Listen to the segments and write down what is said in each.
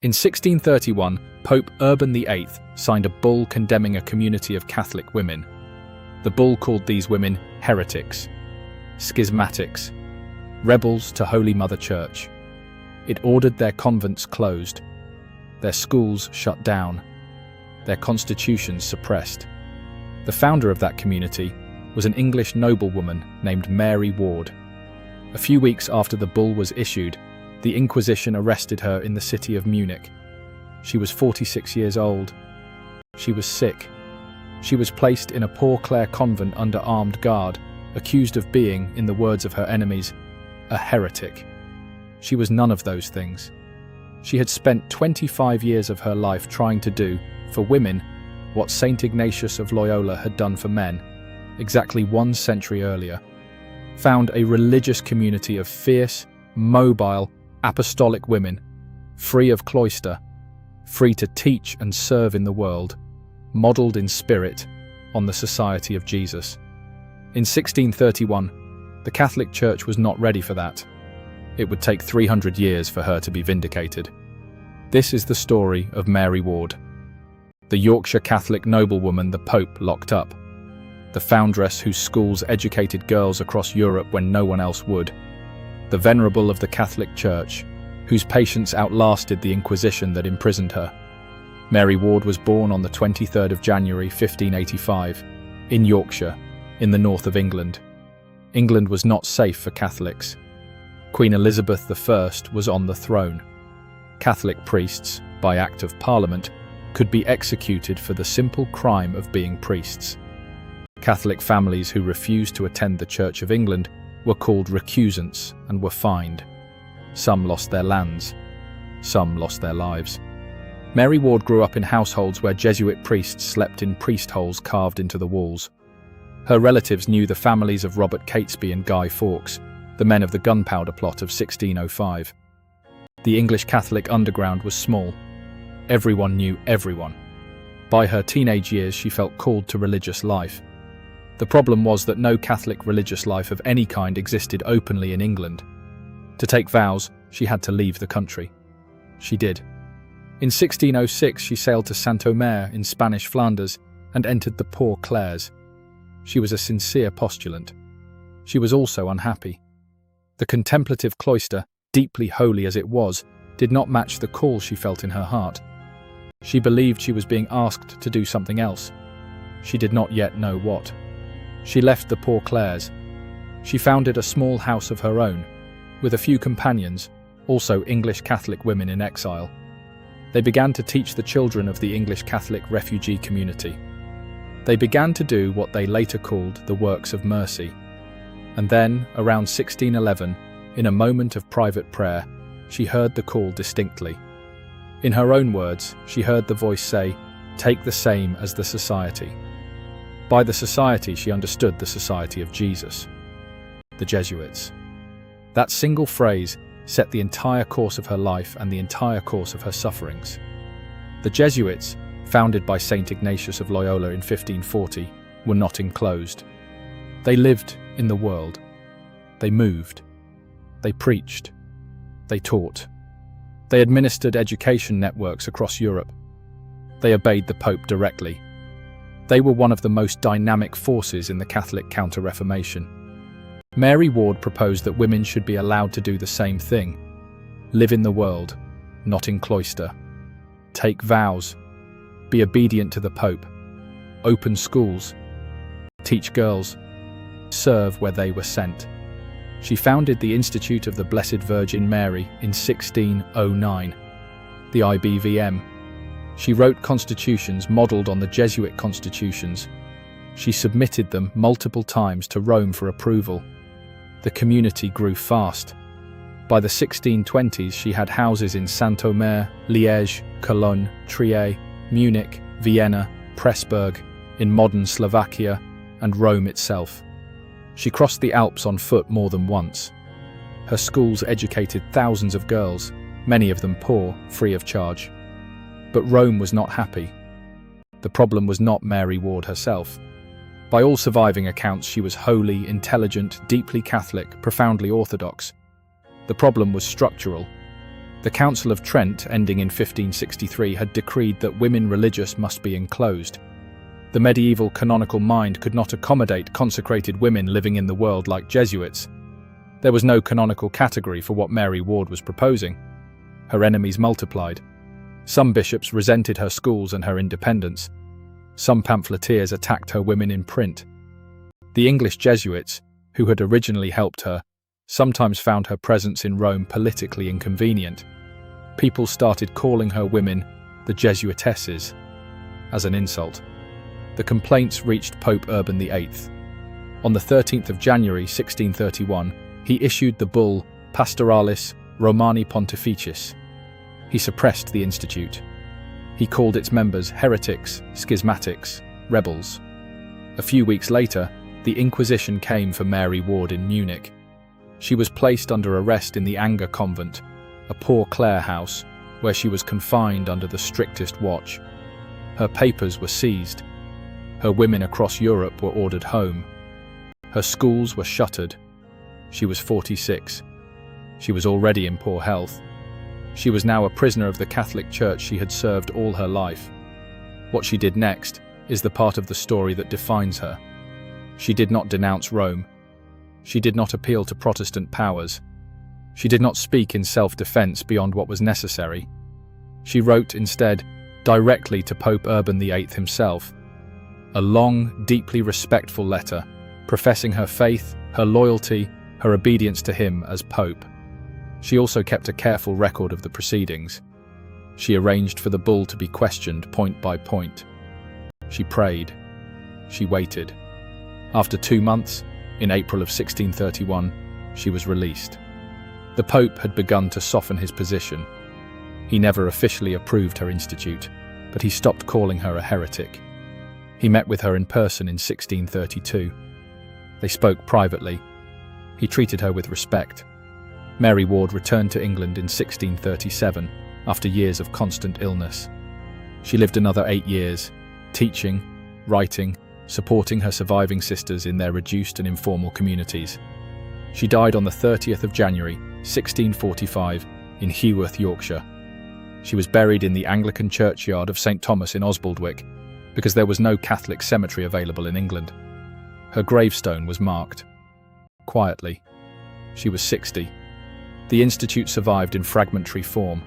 In 1631, Pope Urban VIII signed a bull condemning a community of Catholic women. The bull called these women heretics, schismatics, rebels to Holy Mother Church. It ordered their convents closed, their schools shut down, their constitutions suppressed. The founder of that community was an English noblewoman named Mary Ward. A few weeks after the bull was issued, the Inquisition arrested her in the city of Munich. She was 46 years old. She was sick. She was placed in a Poor Clare convent under armed guard, accused of being, in the words of her enemies, a heretic. She was none of those things. She had spent 25 years of her life trying to do, for women, what Saint Ignatius of Loyola had done for men, exactly 1 century earlier. Found a religious community of fierce, mobile, apostolic women, free of cloister, free to teach and serve in the world, modelled in spirit on the society of Jesus. In 1631, the Catholic Church was not ready for that. It would take 300 years for her to be vindicated. This is the story of Mary Ward, the Yorkshire Catholic noblewoman the Pope locked up, the foundress whose schools educated girls across Europe when no one else would, the Venerable of the Catholic Church, whose patience outlasted the Inquisition that imprisoned her. Mary Ward was born on the 23rd of January 1585, in Yorkshire, in the north of England. England was not safe for Catholics. Queen Elizabeth I was on the throne. Catholic priests, by Act of Parliament, could be executed for the simple crime of being priests. Catholic families who refused to attend the Church of England were called recusants and were fined. Some lost their lands. Some lost their lives. Mary Ward grew up in households where Jesuit priests slept in priest holes carved into the walls. Her relatives knew the families of Robert Catesby and Guy Fawkes, the men of the Gunpowder Plot of 1605. The English Catholic underground was small. Everyone knew everyone. By her teenage years, she felt called to religious life. The problem was that no Catholic religious life of any kind existed openly in England. To take vows, she had to leave the country. She did. In 1606, she sailed to Saint-Omer in Spanish Flanders and entered the Poor Clares. She was a sincere postulant. She was also unhappy. The contemplative cloister, deeply holy as it was, did not match the call she felt in her heart. She believed she was being asked to do something else. She did not yet know what. She left the Poor Clares. She founded a small house of her own, with a few companions, also English Catholic women in exile. They began to teach the children of the English Catholic refugee community. They began to do what they later called the works of mercy. And then, around 1611, in a moment of private prayer, she heard the call distinctly. In her own words, she heard the voice say, "Take the same as the society." By the society, she understood the society of Jesus, the Jesuits. That single phrase set the entire course of her life and the entire course of her sufferings. The Jesuits, founded by Saint Ignatius of Loyola in 1540, were not enclosed. They lived in the world. They moved. They preached. They taught. They administered education networks across Europe. They obeyed the Pope directly. They were one of the most dynamic forces in the Catholic Counter-Reformation. Mary Ward proposed that women should be allowed to do the same thing. Live in the world, not in cloister. Take vows. Be obedient to the Pope. Open schools. Teach girls. Serve where they were sent. She founded the Institute of the Blessed Virgin Mary in 1609, the IBVM. She wrote constitutions modelled on the Jesuit constitutions. She submitted them multiple times to Rome for approval. The community grew fast. By the 1620s, she had houses in Saint-Omer, Liège, Cologne, Trier, Munich, Vienna, Pressburg, in modern Slovakia, and Rome itself. She crossed the Alps on foot more than once. Her schools educated thousands of girls, many of them poor, free of charge. But Rome was not happy. The problem was not Mary Ward herself. By all surviving accounts, she was holy, intelligent, deeply Catholic, profoundly Orthodox. The problem was structural. The Council of Trent, ending in 1563, had decreed that women religious must be enclosed. The medieval canonical mind could not accommodate consecrated women living in the world like Jesuits. There was no canonical category for what Mary Ward was proposing. Her enemies multiplied. Some bishops resented her schools and her independence. Some pamphleteers attacked her women in print. The English Jesuits, who had originally helped her, sometimes found her presence in Rome politically inconvenient. People started calling her women the Jesuitesses as an insult. The complaints reached Pope Urban VIII. On the 13th of January 1631, he issued the bull Pastoralis Romani Pontificis. He suppressed the institute. He called its members heretics, schismatics, rebels. A few weeks later, the Inquisition came for Mary Ward in Munich. She was placed under arrest in the Anger convent, a Poor Clare house, where she was confined under the strictest watch. Her papers were seized. Her women across Europe were ordered home. Her schools were shuttered. She was 46. She was already in poor health. She was now a prisoner of the Catholic Church she had served all her life. What she did next is the part of the story that defines her. She did not denounce Rome. She did not appeal to Protestant powers. She did not speak in self-defense beyond what was necessary. She wrote instead directly to Pope Urban VIII himself, a long, deeply respectful letter, professing her faith, her loyalty, her obedience to him as Pope. She also kept a careful record of the proceedings. She arranged for the bull to be questioned point by point. She prayed. She waited. After 2 months, in April of 1631, she was released. The Pope had begun to soften his position. He never officially approved her institute, but he stopped calling her a heretic. He met with her in person in 1632. They spoke privately. He treated her with respect. Mary Ward returned to England in 1637, after years of constant illness. She lived another 8 years, teaching, writing, supporting her surviving sisters in their reduced and informal communities. She died on the 30th of January, 1645, in Heworth, Yorkshire. She was buried in the Anglican churchyard of St. Thomas in Osbaldwick, because there was no Catholic cemetery available in England. Her gravestone was marked. Quietly. She was 60. The institute survived in fragmentary form.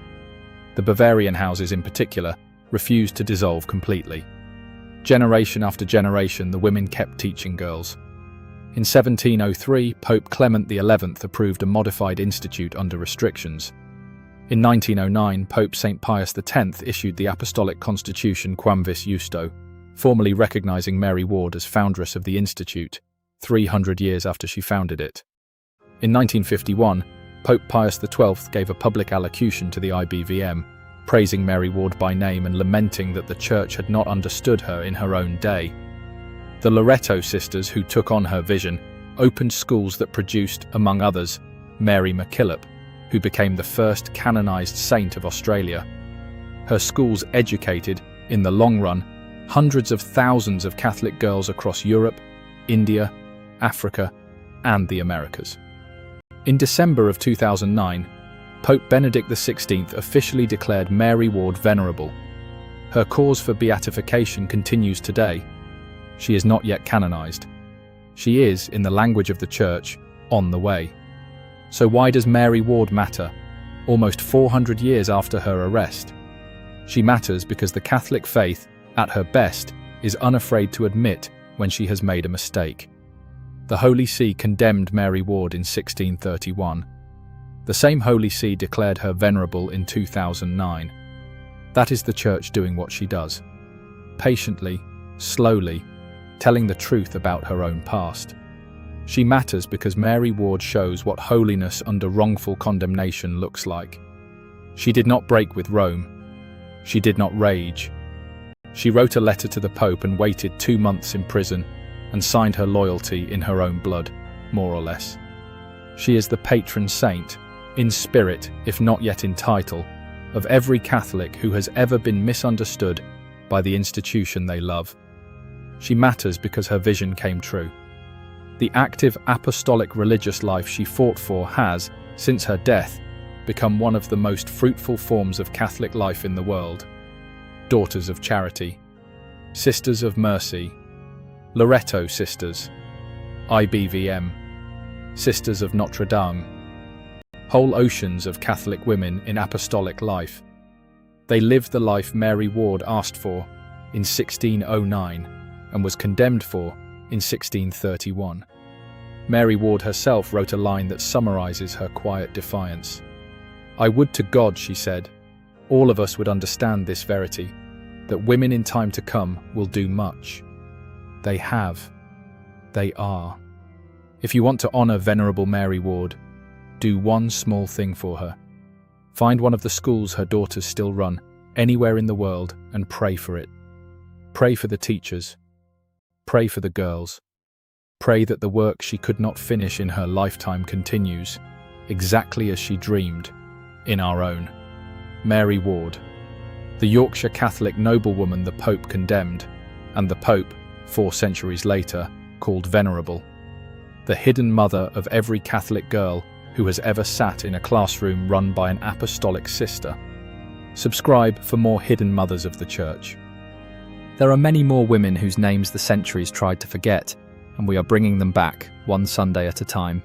The Bavarian houses in particular refused to dissolve completely. Generation after generation, the women kept teaching girls. In 1703, Pope Clement XI approved a modified institute under restrictions. In 1909, Pope St. Pius X issued the Apostolic Constitution Quamvis Justo, formally recognizing Mary Ward as foundress of the institute, 300 years after she founded it. In 1951, Pope Pius XII gave a public allocution to the IBVM, praising Mary Ward by name and lamenting that the Church had not understood her in her own day. The Loreto sisters, who took on her vision, opened schools that produced, among others, Mary MacKillop, who became the first canonized saint of Australia. Her schools educated, in the long run, hundreds of thousands of Catholic girls across Europe, India, Africa, and the Americas. In December of 2009, Pope Benedict XVI officially declared Mary Ward venerable. Her cause for beatification continues today. She is not yet canonized. She is, in the language of the Church, on the way. So why does Mary Ward matter, almost 400 years after her arrest? She matters because the Catholic faith, at her best, is unafraid to admit when she has made a mistake. The Holy See condemned Mary Ward in 1631. The same Holy See declared her venerable in 2009. That is the Church doing what she does. Patiently, slowly, telling the truth about her own past. She matters because Mary Ward shows what holiness under wrongful condemnation looks like. She did not break with Rome. She did not rage. She wrote a letter to the Pope and waited 2 months in prison and signed her loyalty in her own blood, more or less. She is the patron saint, in spirit, if not yet in title, of every Catholic who has ever been misunderstood by the institution they love. She matters because her vision came true. The active apostolic religious life she fought for has, since her death, become one of the most fruitful forms of Catholic life in the world. Daughters of Charity, Sisters of Mercy, Loreto Sisters, IBVM, Sisters of Notre Dame. Whole oceans of Catholic women in apostolic life. They lived the life Mary Ward asked for in 1609 and was condemned for in 1631. Mary Ward herself wrote a line that summarizes her quiet defiance. "I would to God," she said, "all of us would understand this verity, that women in time to come will do much. They have. They are. If you want to honor Venerable Mary Ward, do one small thing for her. Find one of the schools her daughters still run, anywhere in the world, and pray for it. Pray for the teachers. Pray for the girls. Pray that the work she could not finish in her lifetime continues, exactly as she dreamed, in our own." Mary Ward, the Yorkshire Catholic noblewoman the Pope condemned, and the Pope, 4 centuries later, called Venerable. The hidden mother of every Catholic girl who has ever sat in a classroom run by an apostolic sister. Subscribe for more hidden mothers of the Church. There are many more women whose names the centuries tried to forget, and we are bringing them back, one Sunday at a time.